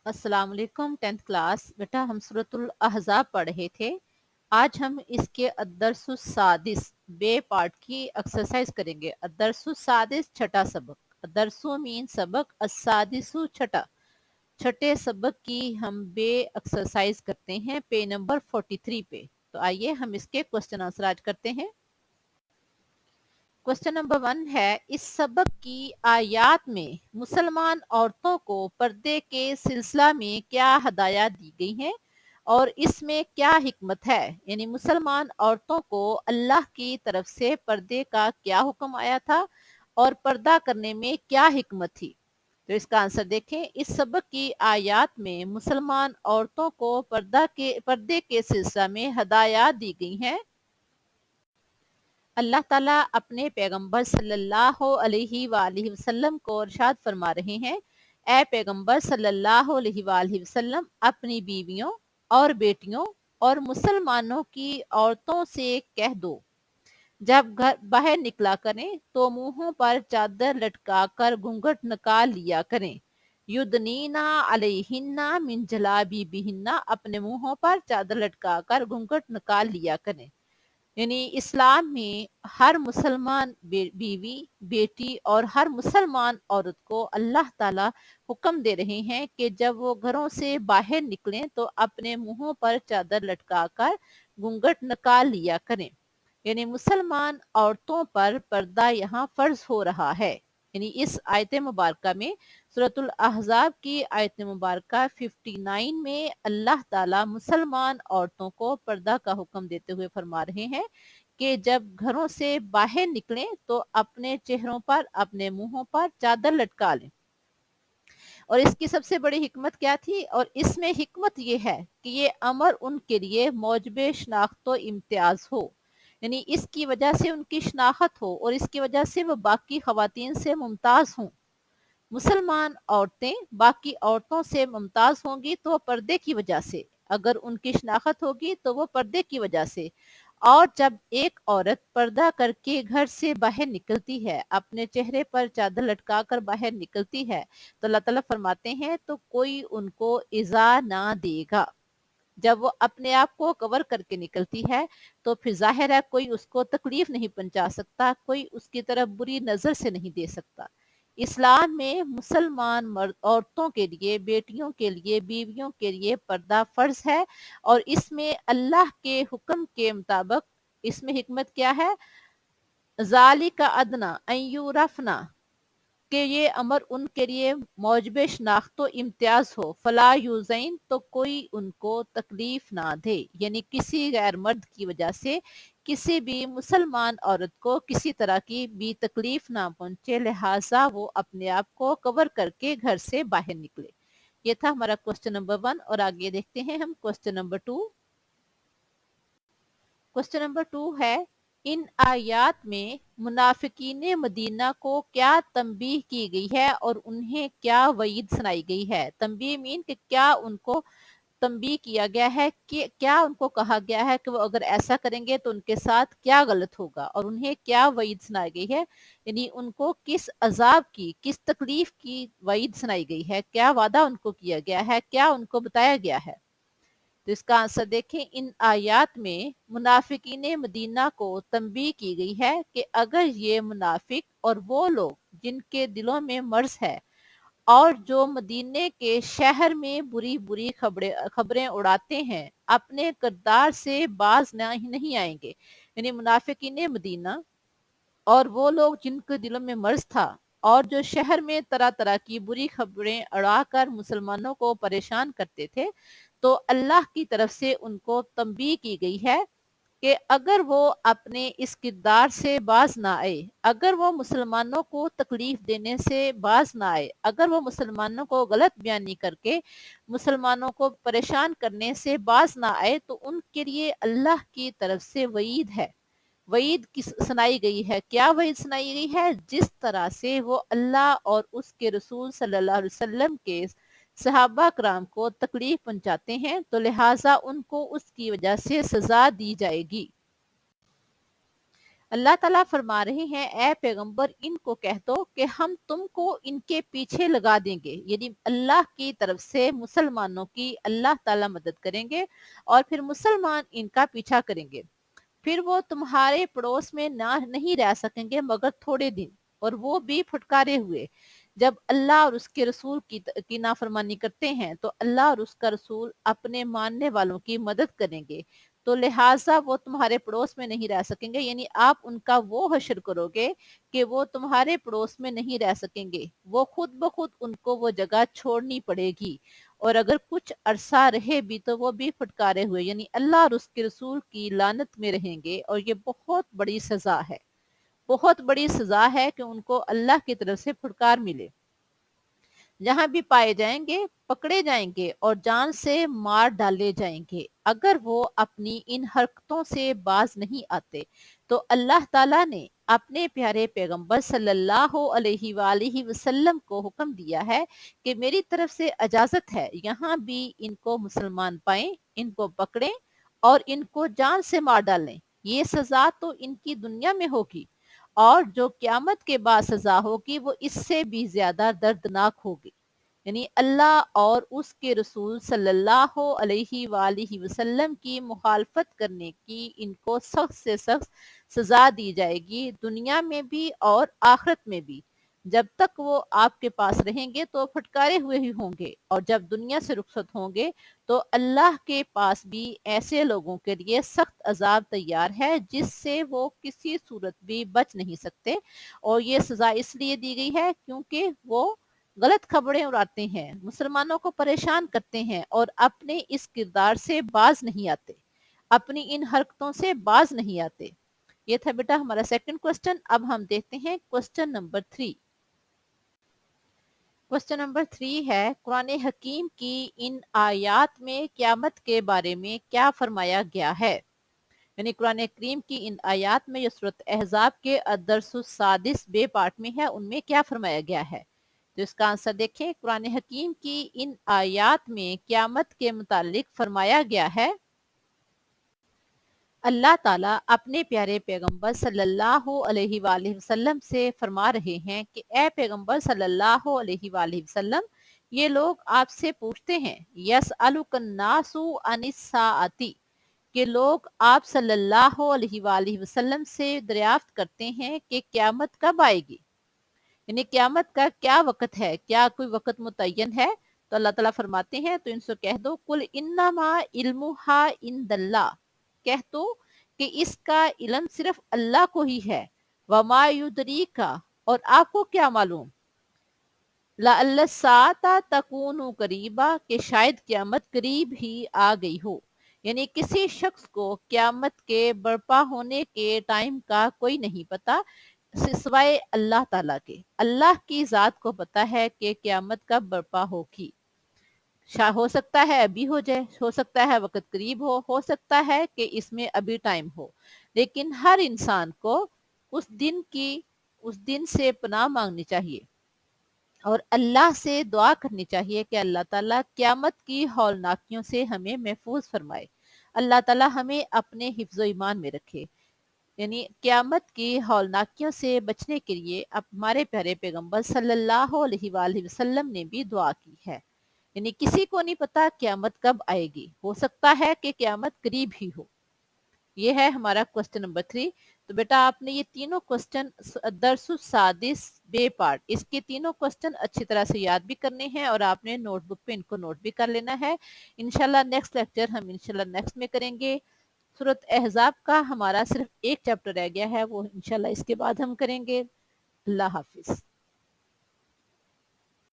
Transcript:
अस्सलाम वालेकुम 10th class. बेटा हम सूरतुल अहज़ाब पढ़ रहे थे। आज हम इसके अद्दरसुस सादिस बे पार्ट की एक्सरसाइज करेंगे। अद्दरसुस सादिस छठा सबक। अद्दरसु मीन सबक, अस्सादिसु छठा। छठे सबक की हम बे एक्सरसाइज करते हैं पे नंबर 43 पे। तो आइए हम इसके क्वेश्चन आंसर आज करते हैं। क्वेश्चन नंबर 1 है, इस सबक की आयात में मुसलमान औरतों को पर्दे के सिलसिला में क्या हदायत दी गई हैं और इसमें क्या हिकमत है। यानी मुसलमान औरतों को अल्लाह की तरफ से पर्दे का क्या हुक्म आया था और पर्दा करने में क्या हिकमत थी। तो इसका आंसर देखें। इस सबक की आयात में मुसलमान औरतों को पर्दे के सिलसिला में हदायत दी गई हैं। अल्लाह ताला अपने पैगंबर सल्लल्लाहु अलैहि वसल्लम को इरशाद फरमा रहे हैं, ए पैगंबर सल्लल्लाहु अलैहि वसल्लम अपनी बीवियों और बेटियों और मुसलमानों की औरतों से कह दो, जब घर बाहर निकला करें तो मुंहों पर चादर लटका कर घूंघट निकाल लिया करें। युदनीना अलैहिन्ना मिन जलाबिबिहिन्ना, अपने मुंहों पर चादर लटका कर घूंघट निकाल लिया करें। यानी इस्लाम में हर मुसलमान बीवी, बेटी और हर मुसलमान औरत को अल्लाह ताला हुक्म दे रहे हैं कि जब वो घरों से बाहर निकलें तो अपने मुंहों पर चादर लटकाकर घूंघट निकाल लिया करें। यानी मुसलमान औरतों पर पर्दा यहाँ फर्ज हो रहा है। यानी इस आयत मुबारका में, सूरतुल अहज़ाब की आयत मुबारका 59 में अल्लाह ताला मुसलमान औरतों को पर्दा का हुक्म देते हुए फरमा रहे हैं कि जब घरों से बाहर निकलें तो अपने चेहरों पर, अपने मुंहों पर चादर लटका लें। और इसकी सबसे बड़ी हिकमत क्या थी, और इसमें हिकमत ये है कि ये अमर उनके लिए मौजब शनाख्त व इम्तियाज हो। यानी इसकी वजह से उनकी शनाख्त हो और इसकी वजह से वो बाकी खवातीन से मुमताज हों। मुसलमान औरतें बाकी औरतों से मुमताज होंगी तो पर्दे की वजह से, अगर उनकी शनाख्त होगी तो वो पर्दे की वजह से। और जब एक औरत पर्दा करके घर से बाहर निकलती है, अपने चेहरे पर चादर लटका कर बाहर निकलती है, तो अल्लाह ताला फरमाते हैं तो कोई उनको इजा ना देगा। जब वो अपने आप को कवर करके निकलती है तो फिर जाहिर है कोई उसको तकलीफ नहीं पहुंचा सकता, कोई उसकी तरफ बुरी नजर से नहीं दे सकता। इस्लाम में मुसलमान मर्द औरतों के लिए, बेटियों के लिए, बीवियों के लिए पर्दा फर्ज है। और इसमें अल्लाह के हुक्म के मुताबिक इसमें हिकमत क्या है, जालिका अदना अय्युरफना, कि ये अमर उनके लिए मौजब शनाख्त इम्तियाज हो, फला यूजैन, तो कोई उनको तकलीफ ना दे। यानी किसी गैर मर्द की वजह से किसी भी मुसलमान औरत को किसी तरह की भी तकलीफ ना पहुंचे, लिहाजा वो अपने आप को कवर करके घर से बाहर निकले। ये था हमारा क्वेश्चन नंबर 1 और आगे देखते हैं हम क्वेश्चन नंबर 2। क्वेश्चन नंबर 2 है, इन आयात में मुनाफिकीन मदीना को क्या तंबीह की गई है और उन्हें क्या वईद सुनाई गई है। तंबीह मीन कि क्या उनको तंबीह किया गया है, कि क्या उनको कहा गया है कि वो अगर ऐसा करेंगे तो उनके साथ क्या गलत होगा, और उन्हें क्या वईद सुनाई गई है। यानी उनको किस अजाब की, किस तकलीफ की वईद सुनाई गई है, क्या वादा उनको किया गया है, क्या उनको बताया गया है। तो इसका आंसर देखें। इन आयात में मुनाफिकीन मदीना को तंबीह की गई है कि अगर ये मुनाफिक और वो लोग जिनके दिलों में मर्ज है और जो मदीने के शहर में बुरी बुरी खबरें उड़ाते हैं, अपने किरदार से बाज नहीं आएंगे। यानी मुनाफिकीन मदीना और वो लोग जिनके दिलों में मर्ज था और जो शहर में तरह तरह की बुरी खबरें उड़ाकर मुसलमानों को परेशान करते थे, तो अल्लाह की तरफ से उनको तंबीह की गई है कि अगर वो अपने इस किरदार से बाज ना आए, अगर वो मुसलमानों को तकलीफ देने से बाज ना आए, अगर वो मुसलमानों को गलत बयानी करके मुसलमानों को परेशान करने से बाज ना आए, तो उनके लिए अल्लाह की तरफ से वईद है। वईद किस सुनाई गई है, क्या वईद सुनाई गई है, जिस तरह से वो अल्लाह और उसके रसूल सल्लल्लाहु अलैहि वसल्लम के सहाबा कराम को तकलीफ पहुंचाते हैं, तो लिहाजा उनको उसकी वजह से सजा दी जाएगी। اللہ ताला फरमा रहे हैं ए पैगंबर इनको कह दो कि हम तुमको इनके पीछे लगा देंगे, यानी अल्लाह की तरफ से मुसलमानों की अल्लाह ताला मदद करेंगे और फिर मुसलमान इनका पीछा करेंगे। फिर वो तुम्हारे पड़ोस में ना नहीं रह सकेंगे मगर थोड़े दिन, और वो भी फुटकारे हुए। जब अल्लाह और उसके रसूल की नाफरमानी करते हैं तो अल्लाह और उसका रसूल अपने मानने वालों की मदद करेंगे, तो लिहाजा वो तुम्हारे पड़ोस में नहीं रह सकेंगे, यानी आप उनका वो हशर करोगे कि वो तुम्हारे पड़ोस में नहीं रह सकेंगे, वो खुद ब खुद उनको वो जगह छोड़नी पड़ेगी। और अगर कुछ अरसा रहे भी तो वो भी फटकारे हुए, यानी अल्लाह और उसके रसूल की लानत में रहेंगे, और ये बहुत बड़ी सजा है, बहुत बड़ी सजा है कि उनको अल्लाह की तरफ से फटकार मिले। जहां भी पाए जाएंगे पकड़े जाएंगे और जान से मार डाले जाएंगे अगर वो अपनी इन हरकतों से बाज नहीं आते। तो अल्लाह ताला ने अपने प्यारे पैगंबर सल्लल्लाहु अलैहि वसल्लम को हुक्म दिया है कि मेरी तरफ से इजाजत है, यहाँ भी इनको मुसलमान पाएं, इनको पकड़ें और इनको जान से मार डालें। ये सजा तो इनकी दुनिया में होगी, और जो क्यामत के बाद सजा होगी वो इससे भी ज्यादा दर्दनाक होगी। यानी अल्लाह और उसके रसूल सल्लल्लाहु अलैहि वसल्लम की मुखालफत करने की इनको सख्त से सख्त सजा दी जाएगी, दुनिया में भी और आखिरत में भी। जब तक वो आपके पास रहेंगे तो फटकारे हुए ही होंगे, और जब दुनिया से रुखसत होंगे तो अल्लाह के पास भी ऐसे लोगों के लिए सख्त अजाब तैयार है जिससे वो किसी सूरत भी बच नहीं सकते। और ये सजा इसलिए दी गई है क्योंकि वो गलत खबरें उड़ाते हैं, मुसलमानों को परेशान करते हैं और अपने इस किरदार से बाज नहीं आते, अपनी इन हरकतों से बाज नहीं आते। ये था बेटा हमारा सेकंड क्वेश्चन। अब हम देखते हैं क्वेश्चन नंबर 3। क्वेश्चन नंबर 3 है, कुरान हकीम की इन आयात में क़यामत के बारे में क्या फरमाया गया है। यानी कुरान करीम की इन आयात में जो सूरत अहज़ाब के अदरसुस सादिस बे पार्ट में है उनमें क्या फरमाया गया है। तो इसका आंसर देखें, कुरान हकीम की इन आयात में क़यामत के मुतालिक फरमाया गया है, अल्लाह ताला अपने प्यारे पैगंबर सल्लल्लाहु अलैहि वसल्लम से फरमा रहे हैं कि ए पैगंबर सल्लल्लाहु अलैहि वसल्लम, ये लोग आपसे पूछते हैं, यस अलुकन्नासु अनिस्साअती, कि लोग आप सल्लल्लाहु अलैहि वसल्लम से दरियाफ्त करते हैं कि क़यामत कब आएगी, यानी क़यामत का क्या वक़्त है, क्या कोई वक़्त मुतय्यन है। तो अल्लाह ताला फरमाते हैं, तो इनसे कह दो, कुल इन्नमा इल्मुहा इंदल्लाह, कह दो कि इसका इल्म सिर्फ अल्लाह को ही है, वमा युदरीका, और आपको क्या मालूम, लअल्ल साता तकूनु करीबा, कि शायद क़यामत करीब ही आ गई हो। यानी किसी शख्स को क़यामत के बर्पा होने के टाइम का कोई नहीं पता सिवाय अल्लाह ताला के। अल्लाह की जात को पता है कि क़यामत कब बर्पा होगी। हो सकता है अभी हो जाए, हो सकता है वक्त करीब हो सकता है कि इसमें अभी टाइम हो, लेकिन हर इंसान को उस दिन से पनाह मांगनी चाहिए और अल्लाह से दुआ करनी चाहिए कि अल्लाह ताला क़यामत की हौलनाकियों से हमें महफूज फरमाए, अल्लाह ताला हमें अपने हिफ्ज़ ईमान में रखे। यानी क़यामत की हौलनाकियों से बचने के लिए अब हमारे प्यारे पैगंबर सल्लल्लाहु अलैहि वसल्लम ने भी दुआ की है। यानी किसी को नहीं पता क़यामत कब आएगी, हो सकता है कि क़यामत करीब ही हो। ये है हमारा क्वेश्चन नंबर 3। तो बेटा आपने ये तीनों क्वेश्चन दरसुस सादिस बे पार्ट, इसके तीनों क्वेश्चन अच्छी तरह से याद भी करने हैं और आपने नोटबुक पे इनको नोट भी कर लेना है। इंशाल्लाह नेक्स्ट लेक्चर हम इंशाल्लाह नेक्स्ट में करेंगे। सूरत अहज़ाब का हमारा सिर्फ एक चैप्टर रह गया है, वो इंशाल्लाह इसके बाद हम करेंगे। अल्लाह हाफिज।